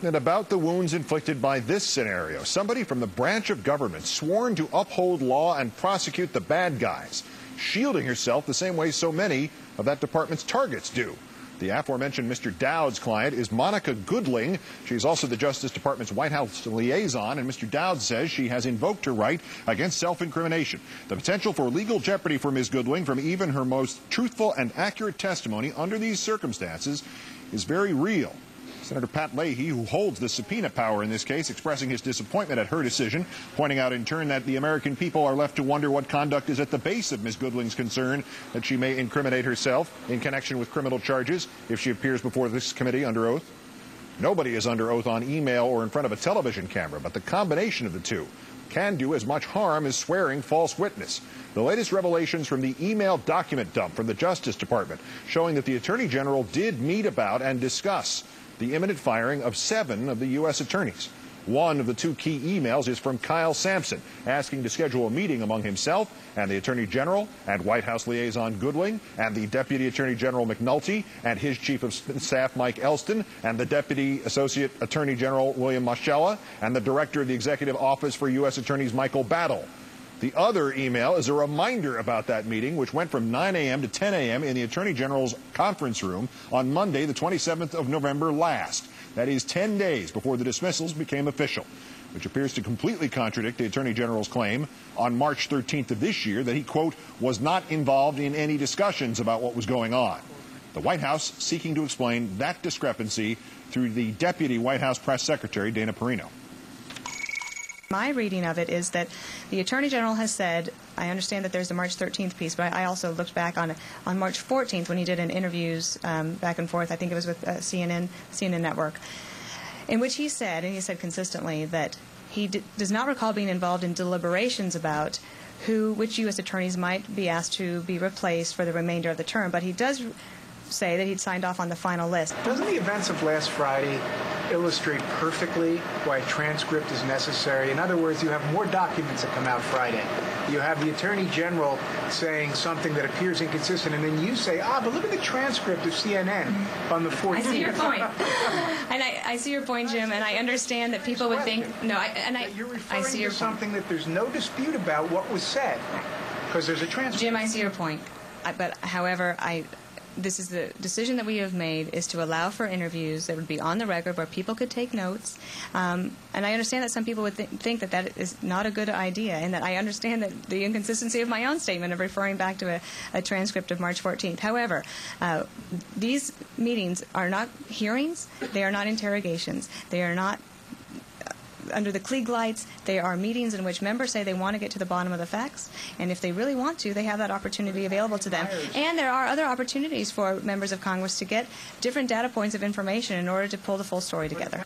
And about the wounds inflicted by this scenario, somebody from the branch of government sworn to uphold law and prosecute the bad guys, shielding herself the same way so many of that department's targets do. The aforementioned Mr. Dowd's client is Monica Goodling. She's also the Justice Department's White House liaison, and Mr. Dowd says she has invoked her right against self-incrimination. The potential for legal jeopardy for Ms. Goodling from even her most truthful and accurate testimony under these circumstances is very real. Senator Pat Leahy, who holds the subpoena power in this case, expressing his disappointment at her decision, pointing out in turn that the American people are left to wonder what conduct is at the base of Ms. Goodling's concern that she may incriminate herself in connection with criminal charges if she appears before this committee under oath. Nobody is under oath on email or in front of a television camera, but the combination of the two can do as much harm as swearing false witness. The latest revelations from the email document dump from the Justice Department showing that the Attorney General did meet about and discuss the imminent firing of 7 of the U.S. attorneys. One of the 2 key emails is from Kyle Sampson, asking to schedule a meeting among himself and the Attorney General and White House liaison Goodling and the Deputy Attorney General McNulty and his Chief of Staff Mike Elston and the Deputy Associate Attorney General William Moschella and the Director of the Executive Office for U.S. Attorneys Michael Battle. The other email is a reminder about that meeting, which went from 9 a.m. to 10 a.m. in the Attorney General's conference room on Monday, the 27th of November last. That is 10 days before the dismissals became official, which appears to completely contradict the Attorney General's claim on March 13th of this year that he, quote, was not involved in any discussions about what was going on. The White House seeking to explain that discrepancy through the Deputy White House Press Secretary Dana Perino. My reading of it is that the Attorney General has said, I understand that there's the March 13th piece, but I also looked back on March 14th when he did an interviews back and forth, I think it was with CNN Network, in which he said, and he said consistently, that he does not recall being involved in deliberations about which U.S. attorneys might be asked to be replaced for the remainder of the term, but he does say that he'd signed off on the final list. Doesn't the events of last Friday illustrate perfectly why a transcript is necessary? In other words, you have more documents that come out Friday. You have the Attorney General saying something that appears inconsistent, and then you say, but look at the transcript of CNN on the 14th. I see your point. And I see your point, Jim, and I understand that people would think, you're referring to something that there's no dispute about what was said, because there's a transcript. Jim, I see your point. But, however, this is the decision that we have made, is to allow for interviews that would be on the record where people could take notes. And I understand that some people would think that that is not a good idea, and that I understand that the inconsistency of my own statement of referring back to a transcript of March 14th. However, these meetings are not hearings. They are not interrogations. They are not under the Klieg lights. They are meetings in which members say they want to get to the bottom of the facts, and if they really want to, they have that opportunity available to them. And there are other opportunities for members of Congress to get different data points of information in order to pull the full story together.